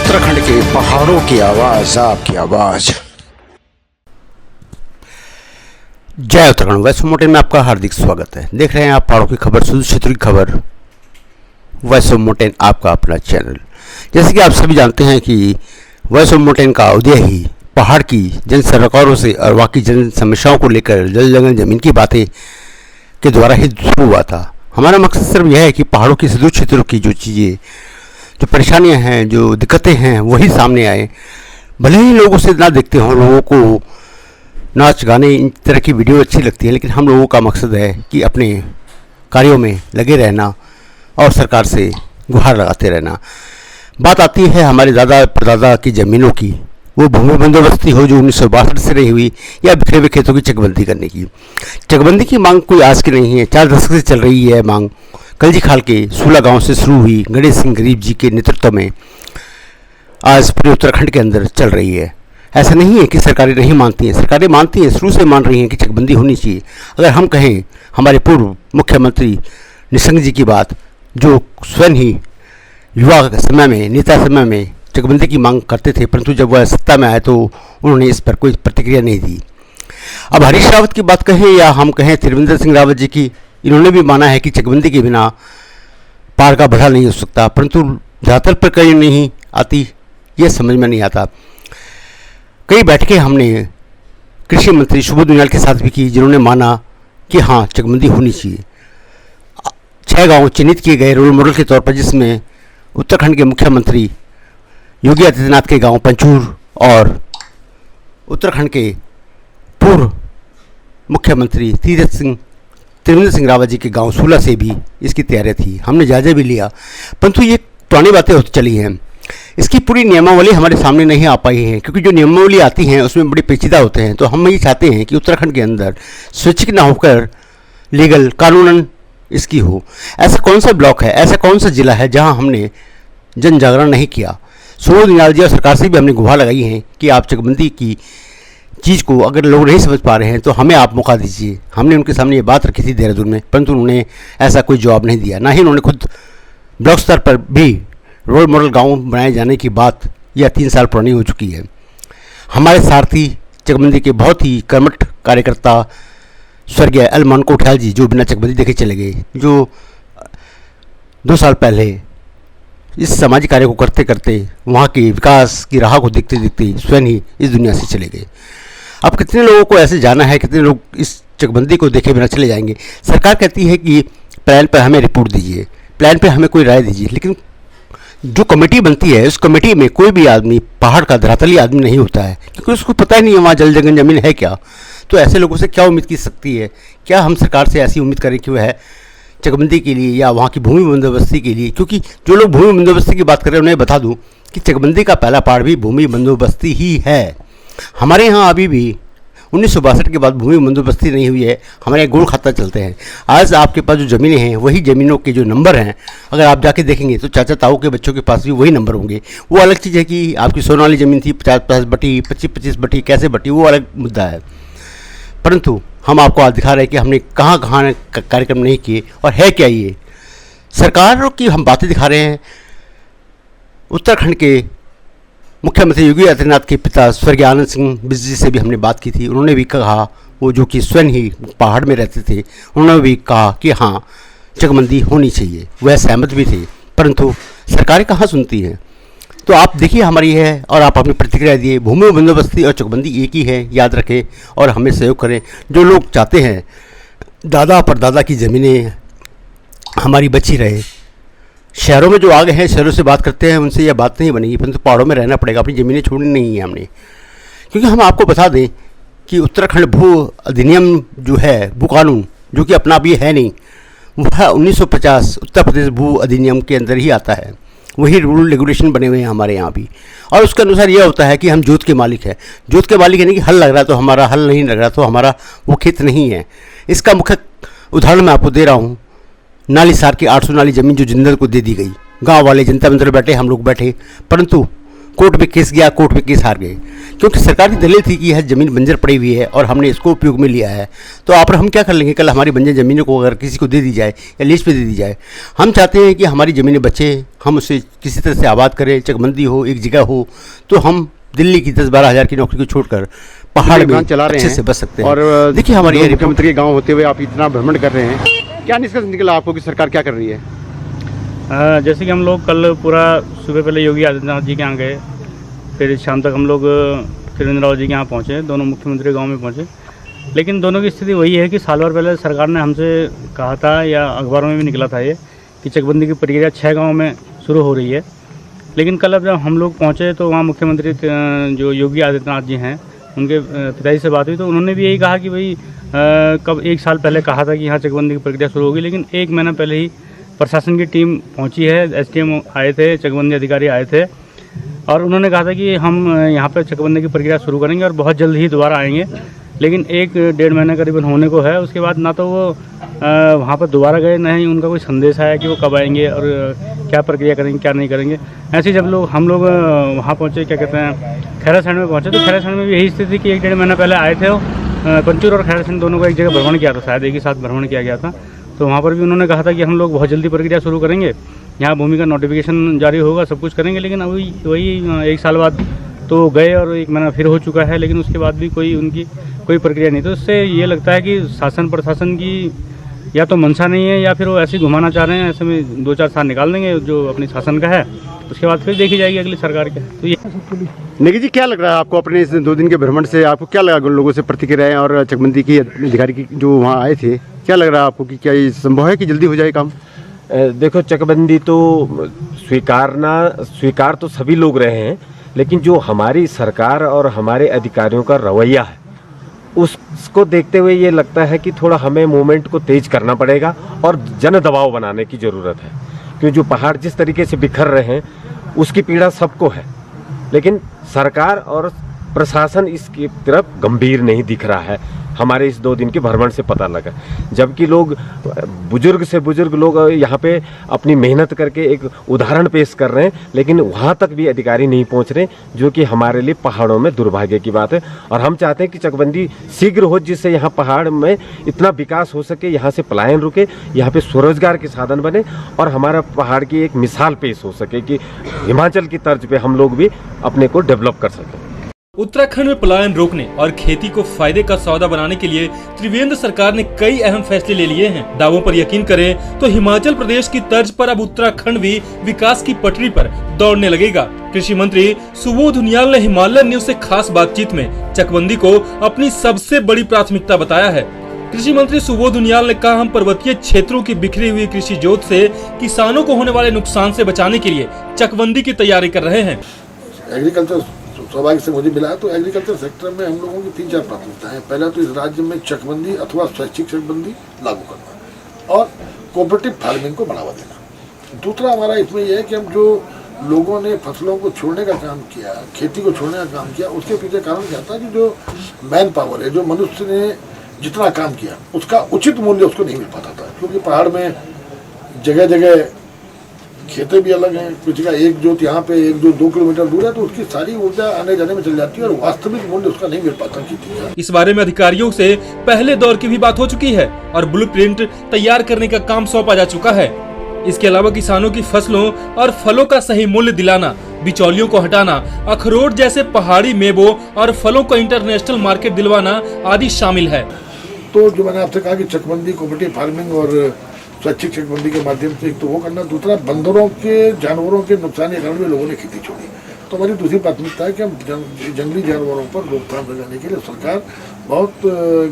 उत्तराखंड के पहाड़ों की आवाज, आपकी आवाज। जय उत्तराखंड। वॉइस ऑफ माउंटेन में आपका हार्दिक स्वागत है। देख रहे हैं आप पहाड़ों की खबर, सुदूर क्षेत्र की खबर, वॉइस ऑफ माउंटेन आपका अपना चैनल। जैसे कि आप सभी जानते हैं कि वॉइस ऑफ माउंटेन का उदय ही पहाड़ की जन सरोकारों से और वाकई जन समस्याओं को लेकर जल जंगल जमीन की बातें के द्वारा ही शुरू हुआ था। हमारा मकसद सिर्फ यह है कि पहाड़ों की सुदूर क्षेत्रों की जो चीज़ें, जो परेशानियां हैं, जो दिक्कतें हैं, वही सामने आए। भले ही लोगों से ना देखते हों, लोगों को नाच गाने इन तरह की वीडियो अच्छी लगती है, लेकिन हम लोगों का मकसद है कि अपने कार्यों में लगे रहना और सरकार से गुहार लगाते रहना। बात आती है हमारे दादा परदादा की ज़मीनों की, वो भूमि बंदोबस्ती हो जो 1962 से रही हुई, या बिखरे हुए खेतों की चकबंदी करने की। चकबंदी की मांग कोई आज की नहीं है, 4 दशक से चल रही है मांग। कलजी खाल के सूला गांव से शुरू हुई, गणेश सिंह गरीब जी के नेतृत्व में आज पूरे उत्तराखंड के अंदर चल रही है। ऐसा नहीं है कि सरकारें नहीं मानती हैं, सरकारें मानती हैं, शुरू से मान रही हैं कि चकबंदी होनी चाहिए। अगर हम कहें हमारे पूर्व मुख्यमंत्री निशंक जी की बात, जो स्वयं ही युवा समय में, नेता समय में चकबंदी की मांग करते थे, परंतु जब वह सत्ता में आए तो उन्होंने इस पर कोई प्रतिक्रिया नहीं दी। अब हरीश रावत की बात कहें या हम कहें त्रिवेंद्र सिंह रावत जी की, इन्होंने भी माना है कि चकबंदी के बिना पहाड़ का बढ़ा नहीं हो सकता, परंतु ज़्यादातर प्रक्रिया नहीं आती, ये समझ में नहीं आता। कई बैठकें हमने कृषि मंत्री सुबोध उनियाल के साथ भी की, जिन्होंने माना कि हाँ चकबंदी होनी चाहिए। 6 गांव चिन्हित किए गए रोल मॉडल के तौर पर, जिसमें उत्तराखंड के मुख्यमंत्री योगी आदित्यनाथ के गांव पंचूर और उत्तराखंड के पूर्व मुख्यमंत्री त्रिवेंद्र सिंह रावत जी के गांव सूला से भी इसकी तैयारी थी। हमने जायजा भी लिया, परंतु ये पुरानी बातें होती चली हैं। इसकी पूरी नियमावली हमारे सामने नहीं आ पाई है, क्योंकि जो नियमावली आती हैं उसमें बड़े पेचीदा होते हैं। तो हम ये चाहते हैं कि उत्तराखंड के अंदर स्वैच्छिक ना होकर लीगल कानूनन इसकी हो। ऐसा कौन सा ब्लॉक है, ऐसा कौन सा जिला है जहां हमने जन जागरण नहीं किया। सुबोध उनियाल जी और सरकार से भी हमने गुहार लगाई है कि आप चकबंदी की चीज़ को अगर लोग नहीं समझ पा रहे हैं तो हमें आप मौका दीजिए। हमने उनके सामने ये बात रखी थी देहरादून में, परंतु उन्होंने ऐसा कोई जवाब नहीं दिया। ना ही उन्होंने खुद ब्लॉक स्तर पर भी रोल मॉडल गांव बनाए जाने की बात यह 3 साल पुरानी हो चुकी है। हमारे सारथी चकबंदी के बहुत ही कर्मठ कार्यकर्ता स्वर्गीय एल मनकोठियाल जी, जो बिना चकबंदी देखे चले गए, जो 2 साल पहले इस सामाजिक कार्य को करते करते वहाँ के विकास की राह को देखते देखते स्वयं ही इस दुनिया से चले गए। अब कितने लोगों को ऐसे जाना है, कितने लोग इस चकबंदी को देखे बिना चले जाएंगे। सरकार कहती है कि प्लान पर हमें रिपोर्ट दीजिए, प्लान पर हमें कोई राय दीजिए, लेकिन जो कमेटी बनती है उस कमेटी में कोई भी आदमी पहाड़ का धरातली आदमी नहीं होता है, क्योंकि उसको पता ही नहीं है वहाँ जल जंगल जमीन है क्या। तो ऐसे लोगों से क्या उम्मीद की सकती है? क्या हम सरकार से ऐसी उम्मीद करें कि वह चकबंदी के लिए या वहाँ की भूमि बंदोबस्ती के लिए, क्योंकि जो लोग भूमि बंदोबस्ती की बात कर रहे हैं उन्हें बता दूं कि चकबंदी का पहला पहाड़ भी भूमि बंदोबस्ती ही है। हमारे यहाँ अभी भी 1962 के बाद भूमि बंदोबस्ती नहीं हुई है। हमारे यहाँ गोल खाता चलते हैं। आज आपके पास जो ज़मीनें हैं, वही ज़मीनों के जो नंबर हैं, अगर आप जाके देखेंगे तो चाचा ताऊ के बच्चों के पास भी वही नंबर होंगे। वो अलग चीज़ है कि आपकी सोने वाली ज़मीन थी 50-50 बटी, 25-25 बटी, कैसे बटी, वो अलग मुद्दा है। परंतु हम आपको आज दिखा रहे हैं कि हमने कहाँ कहाँ कार्यक्रम नहीं किए और है क्या ये। सरकारों की हम बातें दिखा रहे हैं। उत्तराखंड के मुख्यमंत्री योगी आदित्यनाथ के पिता स्वर्गीय आनंद सिंह बिष्ट जी से भी हमने बात की थी। उन्होंने भी कहा, वो जो कि स्वयं ही पहाड़ में रहते थे, उन्होंने भी कहा कि हाँ चकबंदी होनी चाहिए, वह सहमत भी थे, परंतु सरकारें कहाँ सुनती हैं। तो आप देखिए हमारी है और आप अपनी प्रतिक्रिया दिए। भूमि बंदोबस्ती और चकबंदी एक ही है, याद रखें और हमें सहयोग करें। जो लोग चाहते हैं दादा परदादा की ज़मीनें हमारी बची रहे, शहरों में जो आ गए हैं, शहरों से बात करते हैं, उनसे यह बात नहीं बनेगी, परंतु पहाड़ों में रहना पड़ेगा, अपनी ज़मीनें छोड़नी नहीं है हमने। क्योंकि हम आपको बता दें कि उत्तराखंड भू अधिनियम जो है, भू कानून, जो कि अपना भी है नहीं, वह 1950 उत्तर प्रदेश भू अधिनियम के अंदर ही आता है। वही रूल रेगुलेशन बने हुए हैं हमारे यहाँ भी, और उसके अनुसार यह होता है कि हम जोत के मालिक हैं। जोत के मालिक यानी कि हल लग रहा है तो हमारा, हल नहीं लग रहा तो हमारा वो खेत नहीं है। इसका मुख्य उदाहरण मैं आपको दे रहा हूँ। नाली सार की 800 नाली ज़मीन जो जिंदल को दे दी गई, गांव वाले जनता मंदिर बैठे, हम लोग बैठे, परंतु कोर्ट में केस गया, कोर्ट में केस हार गए, क्योंकि सरकार की दलील थी कि यह ज़मीन बंजर पड़ी हुई है और हमने इसको उपयोग में लिया है। तो आप हम क्या कर लेंगे, कल हमारी बंजर ज़मीनों को अगर किसी को दे दी जाए या लीज पे दे दी जाए, हम चाहते हैं कि हमारी ज़मीनें बचे, हम उसे किसी तरह से आबाद करें, चकबंदी हो, एक जगह हो, तो हम दिल्ली की 10-12 हज़ार की नौकरी को छोड़कर पहाड़ में चला रहे हैं, अच्छे से बच सकते हैं। और देखिए हमारे मुख्यमंत्री के गाँव होते हुए आप इतना भ्रमण कर रहे हैं, क्या निष्कर्ष निकला आपको कि सरकार क्या कर रही है? जैसे कि हम लोग कल पूरा सुबह पहले योगी आदित्यनाथ जी के यहाँ गए, फिर शाम तक हम लोग त्रिवेंद्र रावत जी के यहाँ पहुँचे, दोनों मुख्यमंत्री गांव में पहुँचे। लेकिन दोनों की स्थिति वही है कि साल भर पहले सरकार ने हमसे कहा था, या अखबारों में भी निकला था ये, कि चकबंदी की प्रक्रिया 6 गाँव में शुरू हो रही है। लेकिन कल अब जब हम लोग पहुँचे तो वहाँ मुख्यमंत्री जो योगी आदित्यनाथ जी हैं, उनके पिताजी से बात हुई तो उन्होंने भी यही कहा कि भाई कब 1 साल पहले कहा था कि यहाँ चकबंदी की प्रक्रिया शुरू होगी, लेकिन 1 महीना पहले ही प्रशासन की टीम पहुंची है, SDM आए थे, चकबंदी अधिकारी आए थे, और उन्होंने कहा था कि हम यहाँ पर चकबंदी की प्रक्रिया शुरू करेंगे और बहुत जल्द ही दोबारा आएंगे। लेकिन 1-1.5 महीना करीबन होने को है, उसके बाद ना तो वो वहाँ पर दोबारा गए, ना ही उनका कोई संदेश आया कि वो कब आएंगे और क्या प्रक्रिया करेंगे, क्या नहीं करेंगे। ऐसे जब हम लोग वहाँ पहुँचे, क्या कहते हैं, खैरासैंण में पहुँचे, तो खैरासैंण में भी यही स्थिति कि 1-1.5 महीना पहले आए थे। कंचूर और खैरासैंण दोनों को एक जगह भ्रमण किया था, शायद एक ही साथ भ्रमण किया गया था। तो वहाँ पर भी उन्होंने कहा था कि हम लोग बहुत जल्दी प्रक्रिया शुरू करेंगे, यहाँ भूमि का नोटिफिकेशन जारी होगा, सब कुछ करेंगे। लेकिन अभी वही 1 साल बाद तो गए और 1 महीना फिर हो चुका है, लेकिन उसके बाद भी उनकी कोई प्रक्रिया नहीं। तो इससे ये लगता है कि शासन प्रशासन की या तो मंशा नहीं है, या फिर वो ऐसे घुमाना चाह रहे हैं, ऐसे में 2-4 साल निकाल देंगे जो अपनी शासन का है, उसके बाद फिर देखी जाएगी अगली सरकार के। तो ये निखिल जी, क्या लग रहा है आपको अपने इस 2 दिन के भ्रमण से, आपको क्या लगा लोगों से प्रतिक्रियाएं और चकबंदी की अधिकारी की जो वहाँ आए थे, क्या लग रहा है आपको कि क्या ये संभव है कि जल्दी हो जाए काम? देखो, चकबंदी तो स्वीकार तो सभी लोग रहे हैं, लेकिन जो हमारी सरकार और हमारे अधिकारियों का रवैया है उसको देखते हुए ये लगता है कि थोड़ा हमें मूवमेंट को तेज करना पड़ेगा और जन दबाव बनाने की ज़रूरत है। क्योंकि जो पहाड़ जिस तरीके से बिखर रहे हैं उसकी पीड़ा सबको है, लेकिन सरकार और प्रशासन इसकी तरफ गंभीर नहीं दिख रहा है। हमारे इस 2 दिन के भ्रमण से पता लगा, जबकि लोग बुजुर्ग से बुजुर्ग लोग यहाँ पे अपनी मेहनत करके एक उदाहरण पेश कर रहे हैं, लेकिन वहाँ तक भी अधिकारी नहीं पहुँच रहे, जो कि हमारे लिए पहाड़ों में दुर्भाग्य की बात है। और हम चाहते हैं कि चकबंदी शीघ्र हो, जिससे यहाँ पहाड़ में इतना विकास हो सके, यहाँ से पलायन रुके, यहाँ पे स्वरोजगार के साधन बने और हमारा पहाड़ की एक मिसाल पेश हो सके कि हिमाचल की तर्ज पे हम लोग भी अपने को डेवलप कर सकें। उत्तराखंड में पलायन रोकने और खेती को फायदे का सौदा बनाने के लिए त्रिवेंद्र सरकार ने कई अहम फैसले ले लिए हैं। दावों पर यकीन करें तो हिमाचल प्रदेश की तर्ज पर अब उत्तराखंड भी विकास की पटरी पर दौड़ने लगेगा। कृषि मंत्री सुबोध उनियाल ने हिमालय न्यूज से खास बातचीत में चकबंदी को अपनी सबसे बड़ी प्राथमिकता बताया है। कृषि मंत्री सुबोध उनियाल ने कहा, हम पर्वतीय क्षेत्रों की बिखरी हुई कृषि जोत से किसानों को होने वाले नुकसान से बचाने के लिए चकबंदी की तैयारी कर रहे हैं। एग्रीकल्चर सौभाग्य से मुझे मिला है, तो एग्रीकल्चर सेक्टर में हम लोगों की 3-4 प्राथमिकताएं हैं। पहला तो इस राज्य में चकबंदी अथवा स्वैच्छिक चकबंदी लागू करना और कोऑपरेटिव फार्मिंग को बढ़ावा देना। दूसरा हमारा इसमें यह है कि हम जो लोगों ने फसलों को छोड़ने का काम किया, खेती को छोड़ने का काम किया, उसके पीछे कारण क्या था कि जो मैन पावर है, जो मनुष्य ने जितना काम किया उसका उचित मूल्य उसको नहीं मिल पाता था। क्योंकि पहाड़ में जगह जगह खेतें भी अलग हैं, कुछ का एक जोत यहाँ पे 1-2 किलोमीटर दूर है, तो उसकी सारी ऊर्जा आने जाने में चल जाती है और वास्तविक मूल्य उसका नहीं मिल पाता खेती का। इस बारे में अधिकारियों से पहले दौर की भी बात हो चुकी है और ब्लूप्रिंट तैयार करने का काम सौंपा जा चुका है। इसके अलावा किसानों की फसलों और फलों का सही मूल्य दिलाना, बिचौलियों को हटाना, अखरोट जैसे पहाड़ी मेवों और फलों को इंटरनेशनल मार्केट दिलवाना आदि शामिल है। तो जो मैंने आपसे कहा कि चकबंदी, कोऑपरेटिव फार्मिंग और स्वैच्छिक चकबंदी के माध्यम से एक तो वो करना, दूसरा बंदरों के, जानवरों के नुकसान के कारण भी लोगों ने खेती छोड़ी। तो हमारी दूसरी प्राथमिकता है कि हम जंगली जानवरों पर रोकथाम लगाने के लिए सरकार बहुत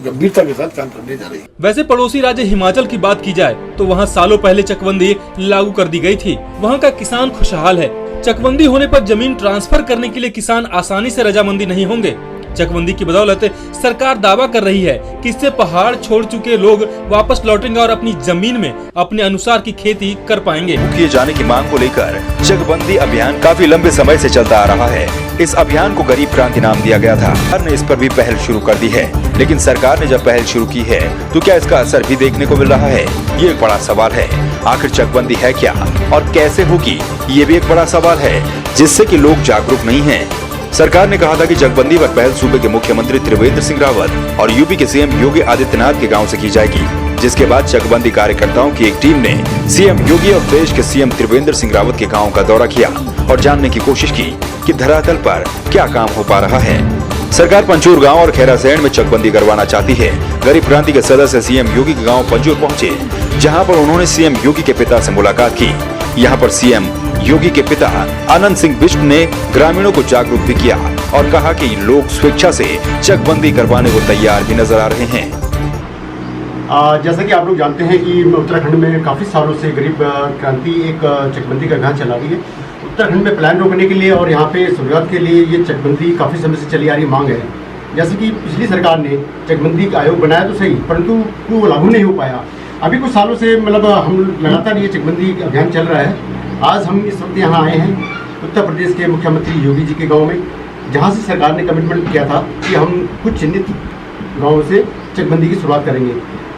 गंभीरता के साथ काम करने जा रही है। वैसे पड़ोसी राज्य हिमाचल की बात की जाए तो वहाँ सालों पहले चकबंदी लागू कर दी गई थी। वहाँ का किसान खुशहाल है। चकबंदी होने पर जमीन ट्रांसफर करने के लिए किसान आसानी से रजामंदी नहीं होंगे। चकबंदी की बदौलत सरकार दावा कर रही है कि इससे पहाड़ छोड़ चुके लोग वापस लौटेंगे और अपनी जमीन में अपने अनुसार की खेती कर पाएंगे। किए जाने की मांग को लेकर चकबंदी अभियान काफी लंबे समय से चलता आ रहा है। इस अभियान को गरीब क्रांति नाम दिया गया था। सरकार ने इस पर भी पहल शुरू कर दी है, लेकिन सरकार ने जब पहल शुरू की है तो क्या इसका असर भी देखने को मिल रहा है, ये एक बड़ा सवाल है। आखिर चकबंदी है क्या और कैसे होगी, ये भी एक बड़ा सवाल है। जिससे कि लोग जागरूक नहीं हैं। सरकार ने कहा था कि चकबंदी पर पहल सूबे के मुख्यमंत्री त्रिवेंद्र सिंह रावत और यूपी के सीएम योगी आदित्यनाथ के गांव से की जाएगी, जिसके बाद चकबंदी कार्यकर्ताओं की एक टीम ने सीएम योगी और प्रदेश के सीएम त्रिवेंद्र सिंह रावत के गांव का दौरा किया और जानने की कोशिश की कि धरातल पर क्या काम हो पा रहा है। सरकार पंचूर गांव और खैरासैंण में चकबंदी करवाना चाहती है। गरीब क्रांति के सदस्य सीएम योगी के गांव पंचूर पहुंचे, जहां पर उन्होंने सीएम योगी के पिता से मुलाकात की। यहां पर सीएम योगी के पिता आनंद सिंह बिष्ट ने ग्रामीणों को जागरूक भी किया और कहा कि लोग स्वेच्छा से चकबंदी करवाने को तैयार भी नजर आ रहे हैं। जैसा कि आप लोग जानते हैं कि उत्तराखंड में काफ़ी सालों से गरीब क्रांति एक चकबंदी का अभियान चला रही है। उत्तराखंड में पलायन रोकने के लिए और यहाँ पे शुरुआत के लिए ये चकबंदी काफ़ी समय से चली आ रही मांग है। जैसे कि पिछली सरकार ने चकबंदी का आयोग बनाया तो सही, परंतु वो लागू नहीं हो पाया। अभी कुछ सालों से मतलब हम लगातार ये चकबंदी अभियान चल रहा है। आज हम इस वक्त यहाँ आए हैं उत्तर प्रदेश के मुख्यमंत्री योगी जी के गाँव में, जहाँ से सरकार ने कमिटमेंट किया था कि हम कुछ चिन्हित गाँव से चकबंदी की शुरुआत करेंगे।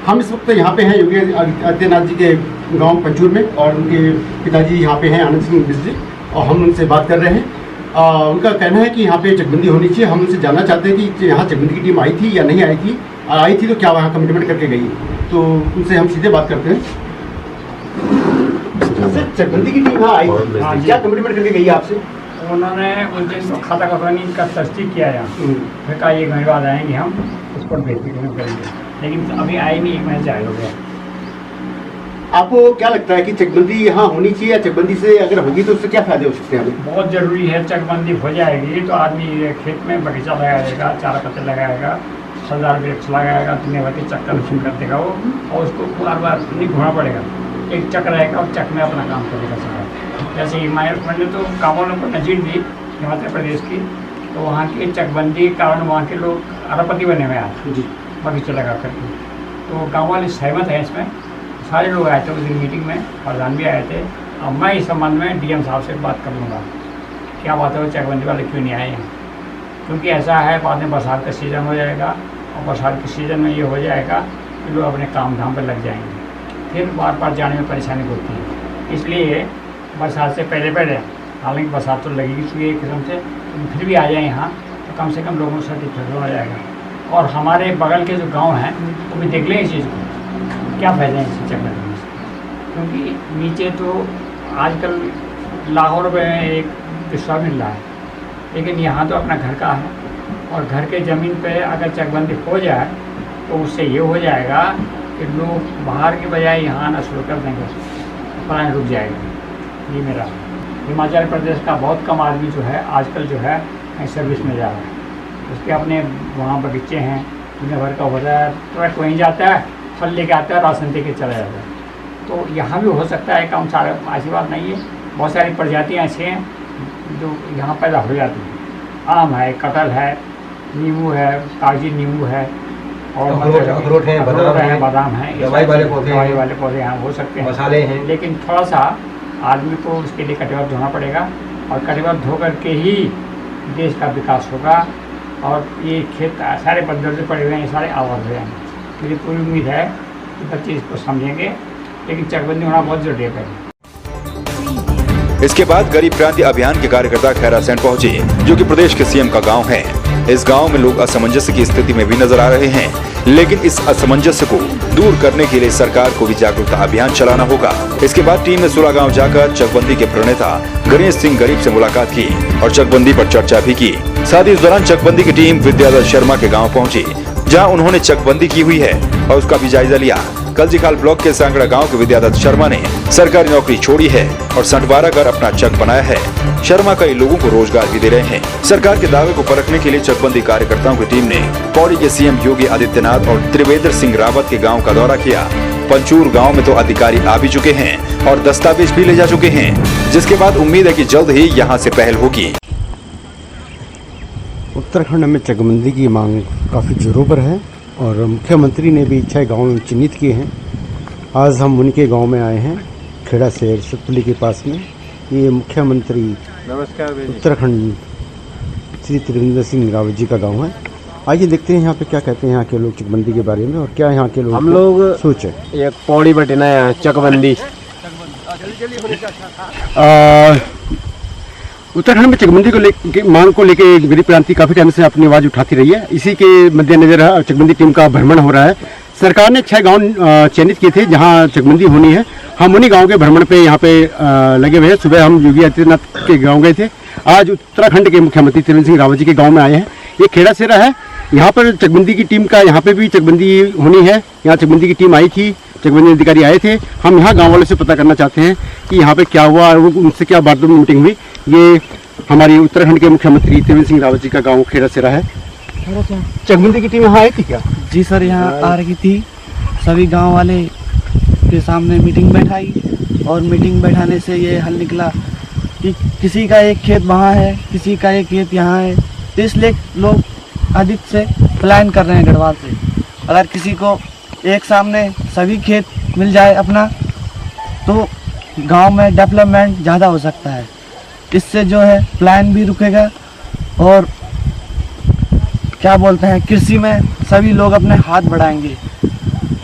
हम इस वक्त यहाँ पे हैं योगी आदित्यनाथ जी के गांव पंचूर में, और उनके पिताजी यहाँ पे हैं आनंद सिंह बिष्ट जी, और हम उनसे बात कर रहे हैं। उनका कहना है कि यहाँ पे चकबंदी होनी चाहिए। हम उनसे जानना चाहते हैं कि यहाँ चकबंदी की टीम आई थी या नहीं आई थी, आई थी तो क्या वहाँ कमिटमेंट करके गई। तो उनसे हम सीधे बात करते हैं। चकबंदी की टीम यहाँ आई थी, क्या कमिटमेंट करके गई आपसे? उन्होंने उस दिन खाता कफनी का तस्दीक किया यहाँ, फिर कहा 1 महीने बाद आएंगे हम उस पर वेरिफिकेशन करेंगे, लेकिन अभी आई नहीं, 1 महीने से आए हो गया। आपको क्या लगता है कि चकबंदी यहाँ होनी चाहिए, या चकबंदी से अगर होगी तो उससे क्या फायदे हो सकते हैं हमें? बहुत ज़रूरी है। चकबंदी हो जाएगी तो आदमी खेत में बगीचा लगाएगा, चारा पत्ते लगाएगा, 1000 वृक्ष लगाएगा, दुनिया भर के चक्कर शुरू कर देगा वो, और उसको बार बार नहीं घूमना पड़ेगा। एक चक्र रहेगा और चक्र में अपना काम करेगा सारा। जैसे हिमाचल ने तो कामों को नजीर दी हिमाचल प्रदेश की, तो वहाँ की चकबंदी के कारण वहाँ के लोग अरबपति बने हुए आए जी, बगीचा लगा करके। तो गाँव वाले सहमत हैं इसमें, सारे लोग आए थे उस दिन मीटिंग में, प्रधान भी आए थे। अब मैं इस संबंध में डीएम साहब से बात कर लूँगा, क्या बात है वो चकबंदी वाले क्यों नहीं आए हैं। क्योंकि ऐसा है, बाद में बरसात का सीज़न हो जाएगा, और बरसात के सीज़न में ये हो जाएगा कि लोग अपने काम धाम पर लग जाएंगे, फिर बार बार जाने में परेशानी होती है। इसलिए बरसात से पहले हालांकि बरसात तो लगेगी चुकी एक किस्म से, फिर भी आ जाए यहाँ तो कम से कम लोगों से सर्टिफिकेट हो जाएगा। और हमारे बगल के जो गांव हैं वो भी देख लें इस चीज़ को, क्या फायदे हैं इस चक्कर में। क्योंकि नीचे तो आजकल लाहौर में एक विश्वास मिल रहा है, लेकिन यहाँ तो अपना घर का है, और घर के ज़मीन पे अगर चकबंदी हो जाए तो उससे ये हो जाएगा कि लोग बाहर के बजाय यहाँ आना शुरू कर देंगे, पलायन रुक जाएगा। ये मेरा हिमाचल प्रदेश का बहुत कम आदमी जो है आजकल जो है सर्विस में जा रहा है, उसके अपने वहाँ बगीचे हैं, दुनिया भर का होता है, ट्रक वहीं जाता है, फल लेके आता है, राशन दे के चला जाता है। तो यहाँ भी हो सकता है, कम सारे ऐसी बात नहीं है। बहुत सारी प्रजातियाँ ऐसी हैं जो यहाँ पैदा हो जाती हैं। आम है, कटहल है, नींबू है, कागजी नींबू है, और अखरोट है, बादाम है, दवाई वाले पौधे यहाँ हो सकते हैं, मसाले हैं। लेकिन थोड़ा सा आदमी को उसके लिए कटिबद्ध होना पड़ेगा, और कटिबद्ध होकर के ही देश का विकास होगा। और ये खेत सारे बंदर से पड़े हुए हैं, ये सारे आवाज हो जाएंगे। मेरी पूरी उम्मीद है कि बच्चे इसको समझेंगे, लेकिन चकबंदी होना बहुत जरूरी है पहले। इसके बाद गरीब क्रांति अभियान के कार्यकर्ता खैरासैंण पहुंचे, जो कि प्रदेश के सीएम का गांव है। इस गांव में लोग असमंजस की स्थिति में भी नजर आ रहे हैं, लेकिन इस असमंजस को दूर करने के लिए सरकार को भी जागरूकता अभियान चलाना होगा। इसके बाद टीम ने 16 गांव जाकर चकबंदी के प्रणेता गणेश सिंह गरीब से मुलाकात की और चकबंदी पर चर्चा भी की। साथ ही इस दौरान चकबंदी की टीम विद्यादत्त शर्मा के गाँव पहुंची, जहाँ उन्होंने चकबंदी की हुई है और उसका भी जायजा लिया। कलजीखाल ब्लॉक के सांगड़ा गांव के विद्यादत्त शर्मा ने सरकारी नौकरी छोड़ी है और संटवारा कर अपना चक बनाया है। शर्मा कई लोगों को रोजगार भी दे रहे हैं। सरकार के दावे को परखने के लिए चकबंदी कार्यकर्ताओं की टीम ने पौड़ी के सीएम योगी आदित्यनाथ और त्रिवेंद्र सिंह रावत के गाँव का दौरा किया। पंचूर गाँव में तो अधिकारी आ भी चुके हैं और दस्तावेज भी ले जा चुके हैं, जिसके बाद उम्मीद है कि जल्द ही यहाँ से पहल होगी। उत्तराखंड में चकबंदी की मांग काफ़ी जोरों पर है और मुख्यमंत्री ने भी 6 गाँव चिन्हित किए हैं। आज हम उनके गांव में आए हैं, खेड़ा शहर सुतपुली के पास में। ये मुख्यमंत्री उत्तराखंड श्री त्रिवेंद्र सिंह रावत जी का गांव है। आइए देखते हैं यहाँ पे क्या कहते हैं यहाँ के लोग चकबंदी के बारे में और क्या यहाँ के लोग हम लोग सोचे। एक पौड़ी बटना है चकबंदी। उत्तराखंड में चकबंदी को मांग को लेकर गरीब क्रांति काफी टाइम से अपनी आवाज उठाती रही है। इसी के मद्देनजर चकबंदी टीम का भ्रमण हो रहा है। सरकार ने 6 गांव चयनित किए थे जहां चकबंदी होनी है। हम उन्हीं गांव के भ्रमण पे यहाँ पे लगे हुए हैं। सुबह हम योगी आदित्यनाथ के गांव गए थे। आज उत्तराखंड के मुख्यमंत्री त्रिवेंद्र सिंह रावत जी के गांव में आए हैं। ये खेड़ा सेरा है। यहाँ पर चकबंदी की टीम का यहाँ पे भी चकबंदी होनी है। यहाँ चकबंदी की टीम आई थी, चकबंदी अधिकारी आए थे। हम यहाँ गाँव वालों से पता करना चाहते हैं कि यहाँ पे क्या हुआ और उनसे क्या बातों में मीटिंग हुई। ये हमारी उत्तराखंड के मुख्यमंत्री त्रिवेंद्र सिंह रावत जी का गाँव खेड़ा सेरा है। चकबंदी की टीम यहाँ आई थी क्या? जी सर, यहाँ आ रही थी। सभी गांव वाले के सामने मीटिंग बैठाई और मीटिंग बैठाने से ये हल निकला कि किसी का एक खेत वहाँ है, किसी का एक खेत यहाँ है। तो इसलिए लोग अधिक से प्लान कर रहे हैं गढ़वाल से। अगर किसी को एक सामने सभी खेत मिल जाए अपना, तो गांव में डेवलपमेंट ज़्यादा हो सकता है। इससे जो है प्लान भी रुकेगा और क्या बोलते हैं, कृषि में सभी लोग अपने हाथ बढ़ाएंगे।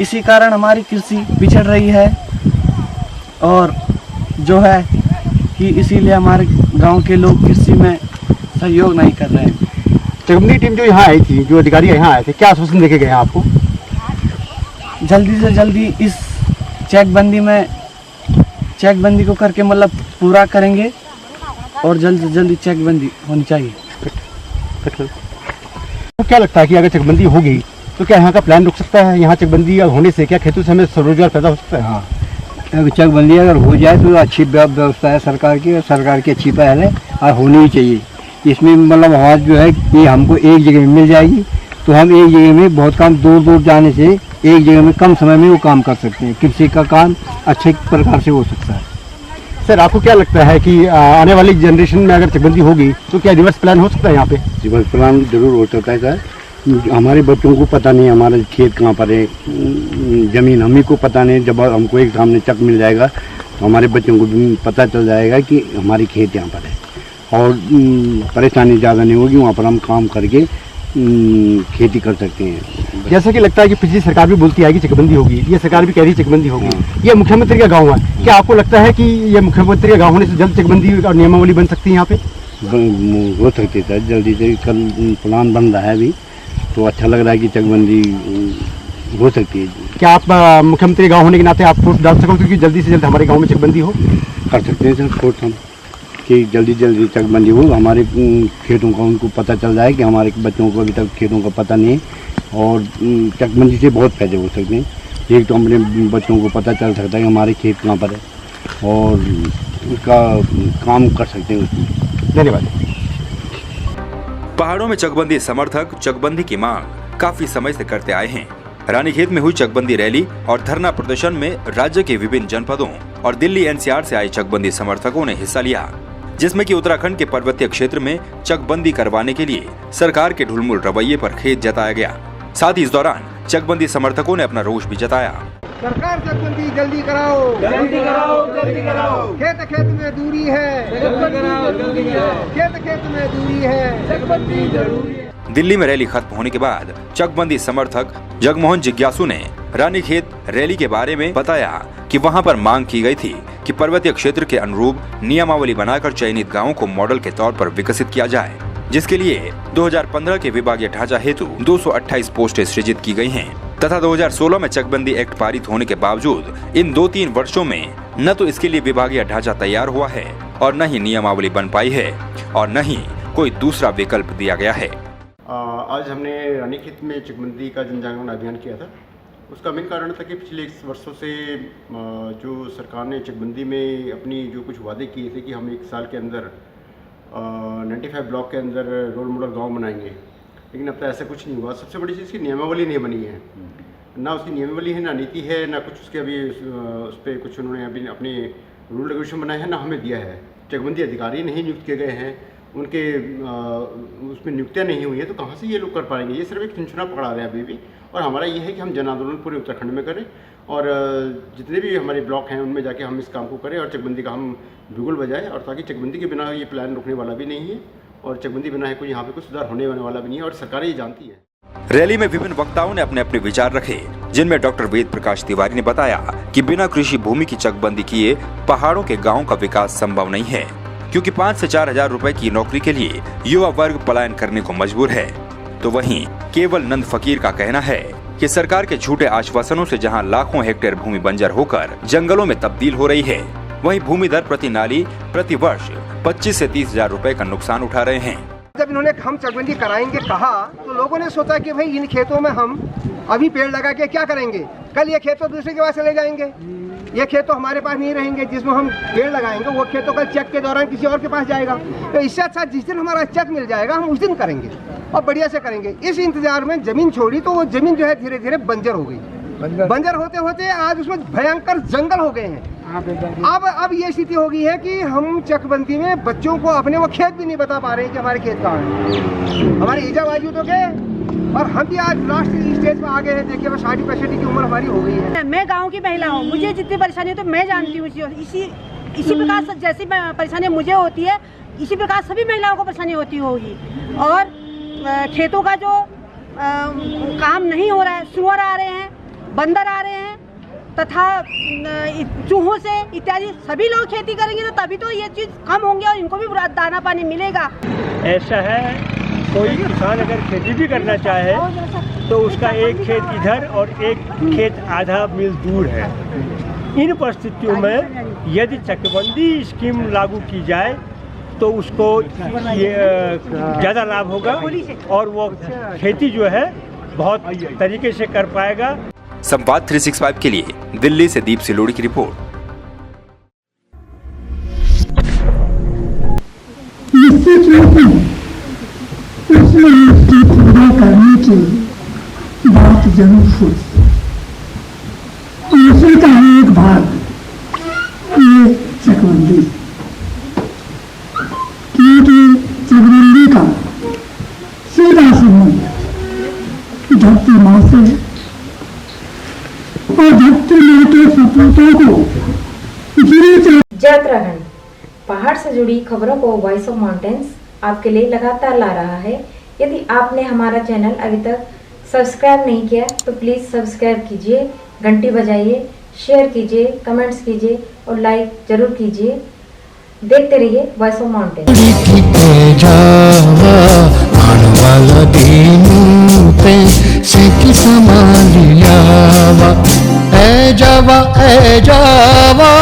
इसी कारण हमारी कृषि पिछड़ रही है और जो है कि इसीलिए हमारे गांव के लोग कृषि में सहयोग नहीं कर रहे हैं। चकबंदी टीम जो यहाँ आई थी, जो अधिकारी यहाँ आए थे, क्या आश्वासन देके गए हैं आपको? जल्दी से जल्दी इस चेकबंदी को करके मतलब पूरा करेंगे और जल्द से जल्दी चेकबंदी होनी चाहिए। तो क्या लगता है कि अगर चकबंदी होगी तो क्या यहाँ का प्लान रुक सकता है? यहाँ चकबंदी होने से क्या खेतों से हमें स्वरोजगार पैदा हो सकता है? हाँ, चकबंदी अगर हो जाए तो अच्छी व्यवस्था है सरकार की, और सरकार की अच्छी पहल है और होनी ही चाहिए। इसमें मतलब आवाज़ जो है कि हमको एक जगह में मिल जाएगी तो हम एक जगह में बहुत काम दूर दूर जाने से एक जगह में कम समय में वो काम कर सकते हैं। कृषि का काम अच्छे प्रकार से हो सकता है। सर, आपको क्या लगता है कि आने वाली जनरेशन में अगर चकबंदी होगी तो क्या रिवर्स प्लान हो सकता है यहाँ पे? रिवर्स प्लान जरूर हो सकता है सर। हमारे बच्चों को पता नहीं हमारा खेत कहाँ पर है, ज़मीन हमें को पता नहीं। जब हमको एक सामने चक मिल जाएगा तो हमारे बच्चों को भी पता चल जाएगा कि हमारी खेत यहाँ पर है और परेशानी ज़्यादा नहीं होगी। वहाँ पर हम काम करके खेती कर सकते हैं। जैसा कि लगता है कि पिछली सरकार भी बोलती है कि चकबंदी होगी, ये सरकार भी कह रही है चकबंदी होगी। ये मुख्यमंत्री का गांव है, क्या आपको लगता है कि ये मुख्यमंत्री का गांव होने से जल्द चकबंदी और नियमावली बन सकती है यहाँ पे? हो सकती है सर, जल्दी से कल प्लान बन रहा है अभी, तो अच्छा लग रहा है कि चकबंदी हो सकती है। क्या आप मुख्यमंत्री गाँव होने के नाते आप फोर्स डाल सकोगे कि जल्दी से जल्द हमारे गाँव में चकबंदी हो? कर सकते हैं सर फोर्स हम, कि जल्दी जल्दी चकबंदी हो, हमारे खेतों का उनको पता चल जाए कि हमारे बच्चों को अभी तक खेतों का पता नहीं है। और चकबंदी से बहुत फायदे हो सकते हैं। एक तो अपने बच्चों को पता चल सकता है कि हमारे खेत कहाँ पर है और उसका काम कर सकते हैं उसमें। धन्यवाद। पहाड़ों में चकबंदी समर्थक चकबंदी की मांग काफी समय से करते आए हैं। रानीखेत में हुई चकबंदी रैली और धरना प्रदर्शन में राज्य के विभिन्न जनपदों और दिल्ली एनसीआर से आए चकबंदी समर्थकों ने हिस्सा लिया, जिसमें कि उत्तराखंड के पर्वतीय क्षेत्र में चकबंदी करवाने के लिए सरकार के ढुलमुल रवैये पर खेद जताया गया। साथ ही इस दौरान चकबंदी समर्थकों ने अपना रोष भी जताया। सरकार चकबंदी जल्दी कराओ, जल्दी कराओ, जल्दी कराओ। खेत खेत में दूरी है, चकबंदी जरूरी है। खेत खेत में दूरी है, चकबंदी जरूरी है। दिल्ली में रैली खत्म होने के बाद चकबंदी समर्थक जगमोहन जिज्ञासु ने रानीखेत रैली के बारे में बताया कि वहां पर मांग की गई थी कि पर्वतीय क्षेत्र के अनुरूप नियमावली बनाकर चयनित गांवों को मॉडल के तौर पर विकसित किया जाए, जिसके लिए 2015 के विभागीय ढांचा हेतु 228 पोस्टें सृजित की गई हैं तथा 2016 में चकबंदी एक्ट पारित होने के बावजूद इन 2-3 वर्षों में न तो इसके लिए विभागीय ढांचा तैयार हुआ है और न ही नियमावली बन पाई है और न ही कोई दूसरा विकल्प दिया गया है। आज हमने रानीखेत में चकबंदी का जन जागरण अभियान किया था। उसका मेन कारण था कि पिछले 1 वर्षों से जो सरकार ने चकबंदी में अपनी जो कुछ वादे किए थे कि हम 1 साल के अंदर 95 ब्लॉक के अंदर रोल मॉडल गांव बनाएंगे, लेकिन अब तक ऐसा कुछ नहीं हुआ। सबसे बड़ी चीज़ की नियमावली नहीं बनी है, ना उसकी नियमावली है, ना नीति है, ना कुछ उसके अभी उस पर कुछ उन्होंने अभी अपने रूल रेगुलेशन बनाए हैं, ना हमें दिया है। चकबंदी अधिकारी नहीं नियुक्त किए गए हैं, उनके उसमें नियुक्तियाँ नहीं हुई है, तो कहाँ से ये लोग कर पाएंगे? ये सिर्फ एक चुनचुना पकड़ा रहे हैं अभी भी। और हमारा ये है कि हम जन आंदोलन पूरे उत्तराखंड में करें और जितने भी हमारे ब्लॉक हैं उनमें जाके हम इस काम को करें और चकबंदी का हम बिगुल बजाएं, और ताकि चकबंदी के बिना ये प्लान रुकने वाला भी नहीं है और चकबंदी बिना है कोई यहाँ पे कुछ सुधार होने वाला भी नहीं है और सरकार ये जानती है। रैली में विभिन्न वक्ताओं ने अपने अपने विचार रखे, जिनमें डॉक्टर वेद प्रकाश तिवारी ने बताया कि बिना कृषि भूमि की चकबंदी किए पहाड़ों के गाँव का विकास संभव नहीं है। क्योंकि 5 से 4 हजार रुपए की नौकरी के लिए युवा वर्ग पलायन करने को मजबूर है। तो वहीं केवल नंद फकीर का कहना है कि सरकार के झूठे आश्वासनों से जहां लाखों हेक्टेयर भूमि बंजर होकर जंगलों में तब्दील हो रही है, वहीं भूमिधर प्रति नाली प्रति वर्ष 25 से 30 हजार रुपए का नुकसान उठा रहे हैं। जब इन्होंने हम चकबंदी कराएंगे कहा तो लोगों ने सोचा कि भाई इन खेतों में हम अभी पेड़ लगा के क्या करेंगे, कल ये खेत तो दूसरे के पास चले जाएंगे, ये खेत तो हमारे पास नहीं रहेंगे। जिसमें हम पेड़ लगाएंगे वो खेत तो कल चेक के दौरान किसी और के पास जाएगा। तो इससे अच्छा जिस दिन हमारा चेक मिल जाएगा हम उस दिन करेंगे और बढ़िया से करेंगे। इस इंतजार में जमीन छोड़ी तो वो जमीन जो है धीरे धीरे बंजर हो गई। बंजर होते होते आज उसमें भयंकर जंगल हो गए हैं। अब ये स्थिति हो गई है कि हम चकबंदी में बच्चों को अपने वो खेत भी नहीं बता पा रहे हैं कि हमारे खेत कहाँ है। हमारे ईजा बाजू तो गए और हम भी आज लास्ट स्टेज में आ गए हैं। देखिए 60-65 की उम्र हमारी हो गई है। मैं गांव की महिला हूँ, मुझे जितनी परेशानी है तो मैं जानती हूँ। इसी प्रकार से जैसी परेशानी मुझे होती है इसी प्रकार सभी महिलाओं को परेशानी होती होगी। और खेतों का जो काम नहीं हो रहा है, सुअर आ रहे हैं, बंदर आ रहे हैं तथा चूहों से इत्यादि सभी लोग खेती करेंगे तो तभी तो ये चीज़ कम होंगे और इनको भी दाना पानी मिलेगा। ऐसा है, कोई किसान अगर खेती भी करना चाहे तो उसका एक खेत इधर और एक खेत आधा मील दूर है। इन परिस्थितियों में यदि चकबंदी स्कीम लागू की जाए तो उसको ये ज़्यादा लाभ होगा और वो खेती जो है बहुत तरीके से कर पाएगा। संवाद 365 के लिए दिल्ली से दीप सिलोड़ी की रिपोर्ट। निश्चित रूप में उसमें उसकी पूरा करने की बात जरूर हुई। उसी का एक भाग ये चकबंदी, क्योंकि चकबंदी का सीधा संबंध धरती माँ से और धरती माँ के सपूतों को उत्तराखंड पहाड़ से जुड़ी खबरों को वॉइस ऑफ माउंटेन्स आपके लिए लगातार ला रहा है। यदि आपने हमारा चैनल अभी तक सब्सक्राइब नहीं किया तो प्लीज़ सब्सक्राइब कीजिए, घंटी बजाइए, शेयर कीजिए, कमेंट्स कीजिए और लाइक जरूर कीजिए। देखते रहिए voice of mountains. A Java